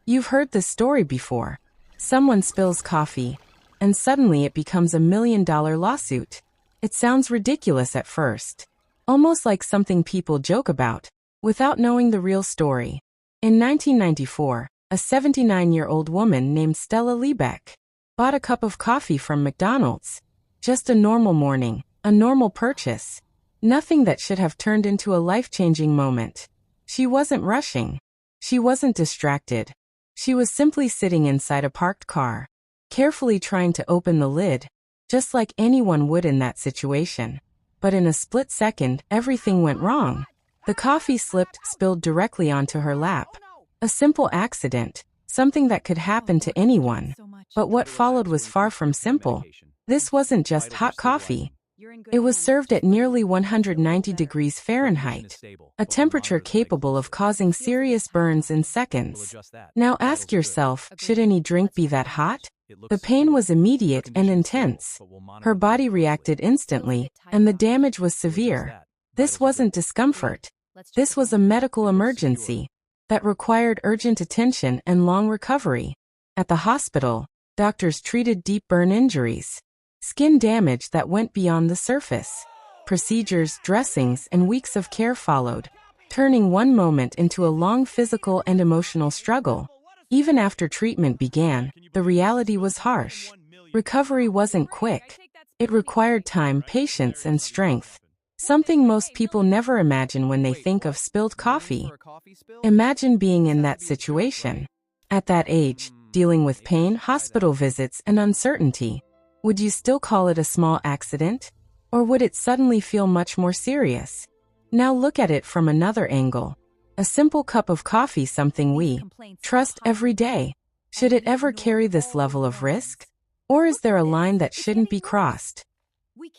You've heard this story before. Someone spills coffee, and suddenly it becomes $1 million lawsuit. It sounds ridiculous at first, almost like something people joke about, without knowing the real story. In 1994, a 79-year-old woman named Stella Liebeck bought a cup of coffee from McDonald's. Just a normal morning, a normal purchase. Nothing that should have turned into a life-changing moment. She wasn't rushing. She wasn't distracted. She was simply sitting inside a parked car, carefully trying to open the lid, just like anyone would in that situation. But in a split second, everything went wrong. The coffee slipped, spilled directly onto her lap. A simple accident, something that could happen to anyone. But what followed was far from simple. This wasn't just hot coffee. It was served at nearly 190 degrees Fahrenheit, a temperature capable of causing serious burns in seconds. Now ask yourself, should any drink be that hot? The pain was immediate and intense. Her body reacted instantly, and the damage was severe. This wasn't discomfort. This was a medical emergency that required urgent attention and long recovery. At the hospital, doctors treated deep burn injuries, skin damage that went beyond the surface. Procedures, dressings, and weeks of care followed, turning one moment into a long physical and emotional struggle. Even after treatment began, the reality was harsh. Recovery wasn't quick. It required time, patience, and strength. Something most people never imagine when they think of spilled coffee. Imagine being in that situation. At that age, dealing with pain, hospital visits, and uncertainty. Would you still call it a small accident? Or would it suddenly feel much more serious? Now look at it from another angle. A simple cup of coffee, something we trust every day. Should it ever carry this level of risk? Or is there a line that shouldn't be crossed?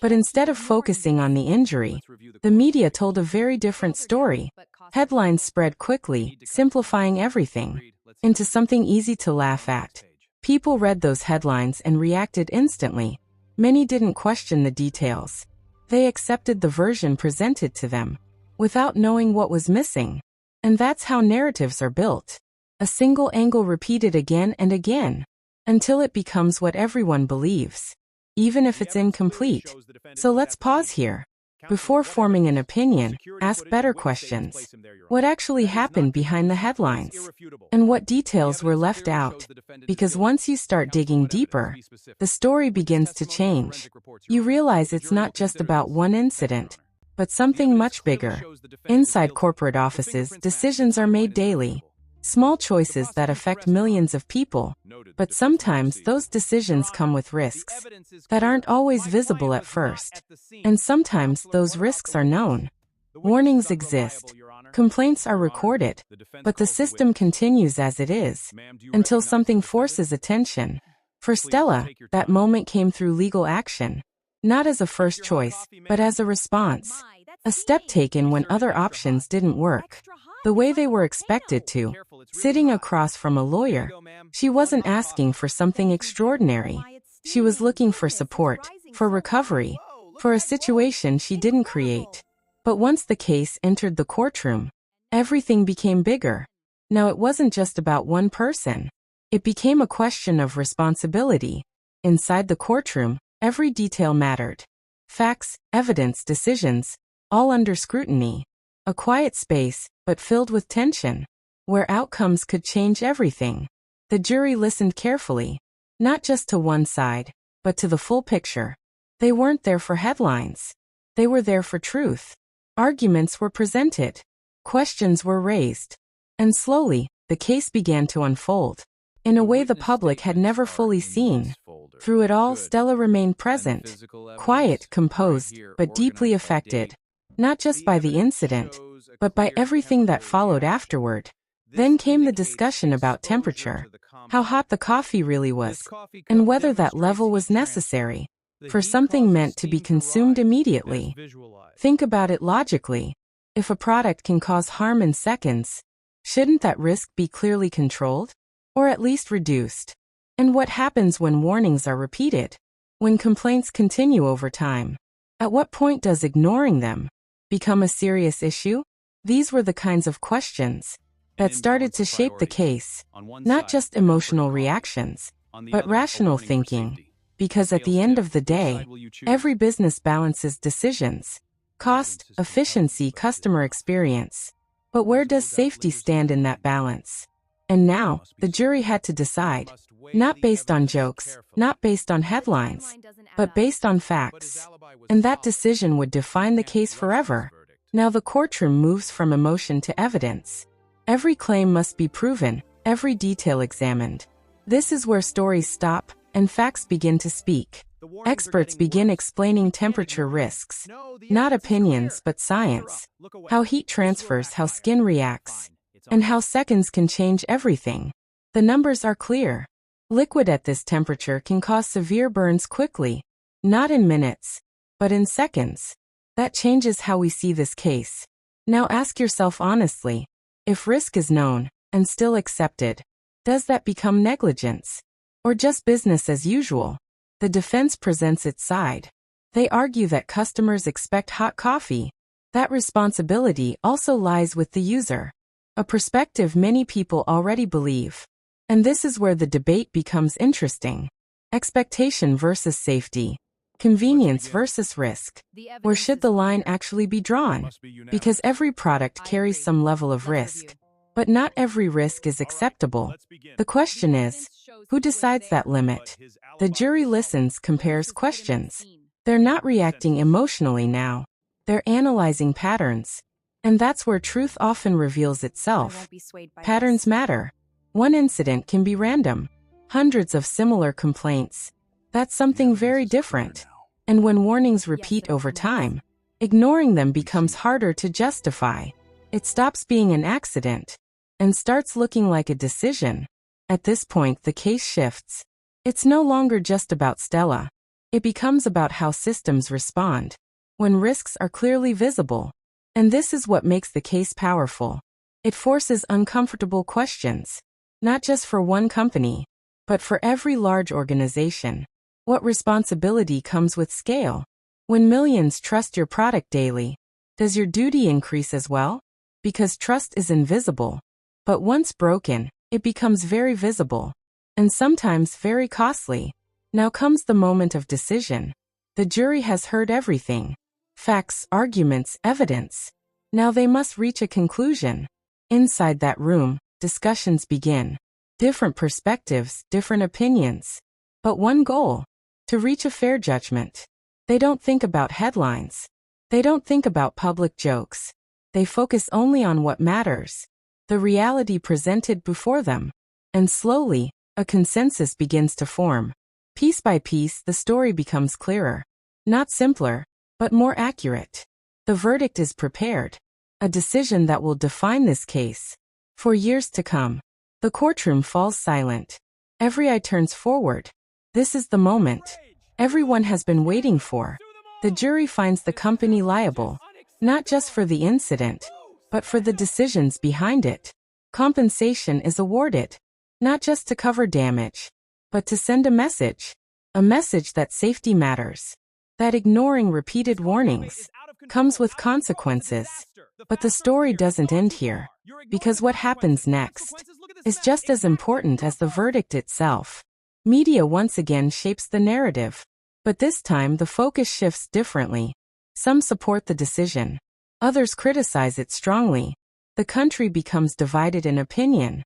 But instead of focusing on the injury, the media told a very different story. Headlines spread quickly, simplifying everything into something easy to laugh at. People read those headlines and reacted instantly. Many didn't question the details. They accepted the version presented to them, without knowing what was missing. And that's how narratives are built. A single angle repeated again and again, until it becomes what everyone believes, even if it's incomplete. So let's pause here. Before forming an opinion, ask better questions. What actually happened behind the headlines? And what details were left out? Because once you start digging deeper, the story begins to change. You realize it's not just about one incident, but something much bigger. Inside corporate offices, decisions are made daily. Small choices that affect millions of people, but sometimes those decisions come with risks that aren't always visible at first. And sometimes those risks are known. Warnings exist. Complaints are recorded, but the system continues as it is, until something forces attention. For Stella, that moment came through legal action, not as a first choice, but as a response. A step taken when other options didn't work the way they were expected to. Sitting across from a lawyer, she wasn't asking for something extraordinary. She was looking for support, for recovery, for a situation she didn't create. But once the case entered the courtroom, everything became bigger. Now it wasn't just about one person. It became a question of responsibility. Inside the courtroom, every detail mattered. Facts, evidence, decisions, all under scrutiny. A quiet space, but filled with tension, where outcomes could change everything. The jury listened carefully, not just to one side, but to the full picture. They weren't there for headlines. They were there for truth. Arguments were presented. Questions were raised. And slowly, the case began to unfold, in a way the public had never fully seen. Through it all, Stella remained present, quiet, composed, but deeply affected. Not just by the incident, but by everything that followed afterward. Then came the discussion about temperature, how hot the coffee really was, and whether that level was necessary for something meant to be consumed immediately. Think about it logically. If a product can cause harm in seconds, shouldn't that risk be clearly controlled? Or at least reduced? And what happens when warnings are repeated? When complaints continue over time? At what point does ignoring them become a serious issue? These were the kinds of questions that started to shape the case. Not just emotional reactions, but rational thinking. Because at the end of the day, every business balances decisions: cost, efficiency, customer experience. But where does safety stand in that balance? And now, the jury had to decide, not based on jokes, not based on headlines, but based on facts. And that decision would define the case forever. Now the courtroom moves from emotion to evidence. Every claim must be proven, every detail examined. This is where stories stop and facts begin to speak. Experts begin explaining temperature risks, not opinions but science, how heat transfers, how skin reacts, and how seconds can change everything. The numbers are clear. Liquid at this temperature can cause severe burns quickly, not in minutes, but in seconds. That changes how we see this case. Now ask yourself honestly, if risk is known and still accepted, does that become negligence? Or just business as usual? The defense presents its side. They argue that customers expect hot coffee. That responsibility also lies with the user, a perspective many people already believe. And this is where the debate becomes interesting. Expectation versus safety. Convenience versus risk. Where should the line actually be drawn? Because every product carries some level of risk, but not every risk is acceptable. The question is, who decides that limit? The jury listens, compares, questions. They're not reacting emotionally now. They're analyzing patterns. And that's where truth often reveals itself. Patterns matter. One incident can be random. Hundreds of similar complaints. That's something very different. And when warnings repeat over time, ignoring them becomes harder to justify. It stops being an accident and starts looking like a decision. At this point, the case shifts. It's no longer just about Stella. It becomes about how systems respond when risks are clearly visible. And this is what makes the case powerful. It forces uncomfortable questions, not just for one company, but for every large organization. What responsibility comes with scale? When millions trust your product daily, does your duty increase as well? Because trust is invisible. But once broken, it becomes very visible, and sometimes very costly. Now comes the moment of decision. The jury has heard everything. Facts, arguments, evidence. Now they must reach a conclusion. Inside that room, discussions begin. Different perspectives, different opinions. But one goal: to reach a fair judgment. They don't think about headlines. They don't think about public jokes. They focus only on what matters, the reality presented before them. And slowly, a consensus begins to form. Piece by piece, the story becomes clearer. Not simpler, but more accurate. The verdict is prepared. A decision that will define this case for years to come. The courtroom falls silent. Every eye turns forward. This is the moment everyone has been waiting for. The jury finds the company liable, not just for the incident, but for the decisions behind it. Compensation is awarded, not just to cover damage, but to send a message that safety matters, that ignoring repeated warnings comes with consequences. But the story doesn't end here, because what happens next is just as important as the verdict itself. Media once again shapes the narrative, but this time the focus shifts differently. Some support the decision, others criticize it strongly. The country becomes divided in opinion.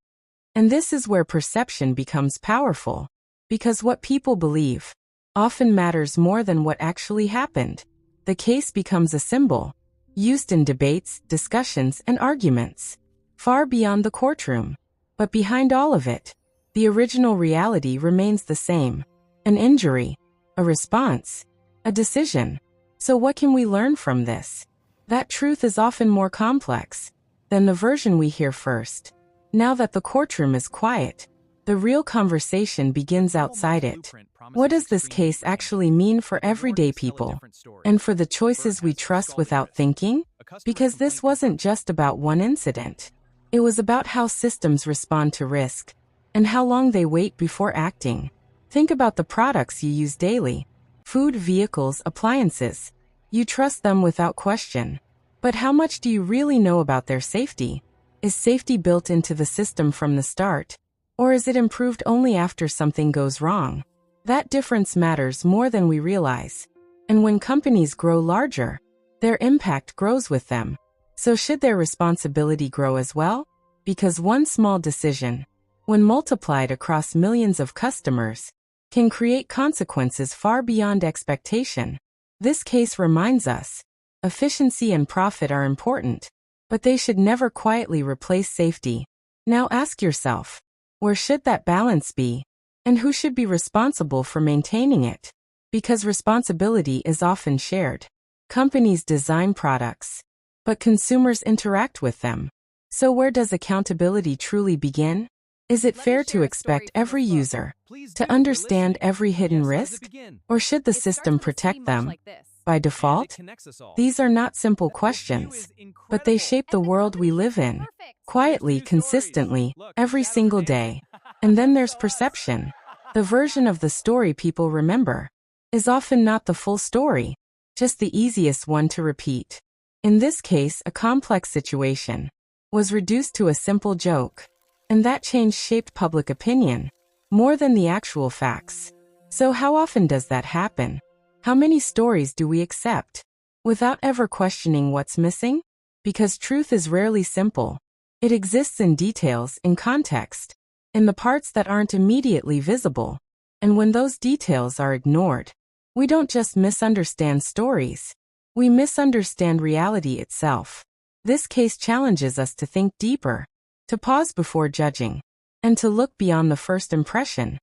And this is where perception becomes powerful, because what people believe often matters more than what actually happened. The case becomes a symbol, used in debates, discussions, and arguments, far beyond the courtroom. But behind all of it, the original reality remains the same: an injury, a response, a decision. So what can we learn from this? That truth is often more complex than the version we hear first. Now that the courtroom is quiet, the real conversation begins outside it. What does this case actually mean for everyday people, and for the choices we trust without thinking? Because this wasn't just about one incident. It was about how systems respond to risk, and how long they wait before acting. Think about the products you use daily: food, vehicles, appliances. You trust them without question. But how much do you really know about their safety? Is safety built into the system from the start, or is it improved only after something goes wrong? That difference matters more than we realize. And when companies grow larger, their impact grows with them. So should their responsibility grow as well? Because one small decision, when multiplied across millions of customers, can create consequences far beyond expectation. This case reminds us, efficiency and profit are important, but they should never quietly replace safety. Now ask yourself, where should that balance be? And who should be responsible for maintaining it? Because responsibility is often shared. Companies design products, but consumers interact with them. So where does accountability truly begin? Is it fair to expect every user to understand every hidden risk? Or should the system protect them by default? These are not simple questions, but they shape the world we live in, quietly, consistently, every single day. And then there's perception. The version of the story people remember is often not the full story, just the easiest one to repeat. In this case, a complex situation was reduced to a simple joke, and that change shaped public opinion more than the actual facts. So how often does that happen? How many stories do we accept without ever questioning what's missing? Because truth is rarely simple. It exists in details, in context, in the parts that aren't immediately visible. And when those details are ignored, we don't just misunderstand stories, we misunderstand reality itself. This case challenges us to think deeper, to pause before judging, and to look beyond the first impression.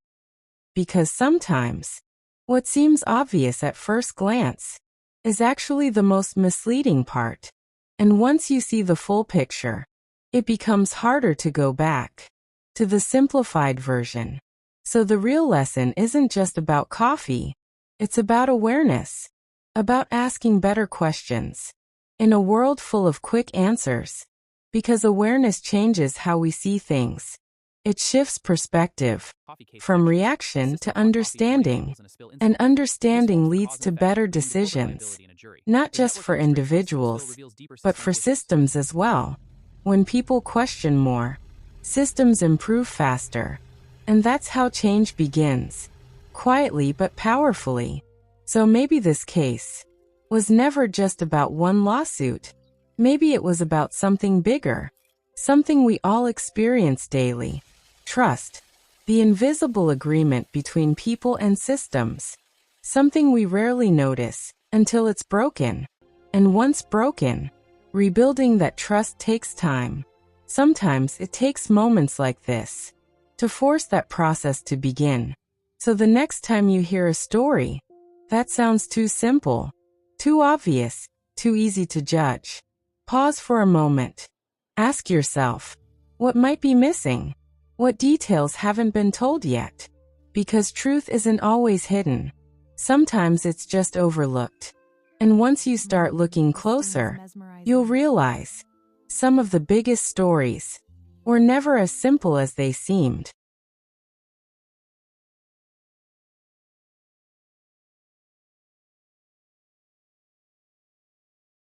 Because sometimes, what seems obvious at first glance is actually the most misleading part. And once you see the full picture, it becomes harder to go back to the simplified version. So the real lesson isn't just about coffee, it's about awareness, about asking better questions in a world full of quick answers. Because awareness changes how we see things. It shifts perspective from reaction to understanding, and understanding leads to better decisions, not just for individuals, but for systems as well. When people question more, systems improve faster, and that's how change begins, quietly but powerfully. So maybe this case was never just about one lawsuit. Maybe it was about something bigger, something we all experience daily. Trust, the invisible agreement between people and systems, something we rarely notice until it's broken. And once broken, rebuilding that trust takes time. Sometimes it takes moments like this to force that process to begin. So the next time you hear a story that sounds too simple, too obvious, too easy to judge, pause for a moment. Ask yourself, what might be missing? What details haven't been told yet? Because truth isn't always hidden. Sometimes it's just overlooked. And once you start looking closer, you'll realize some of the biggest stories were never as simple as they seemed.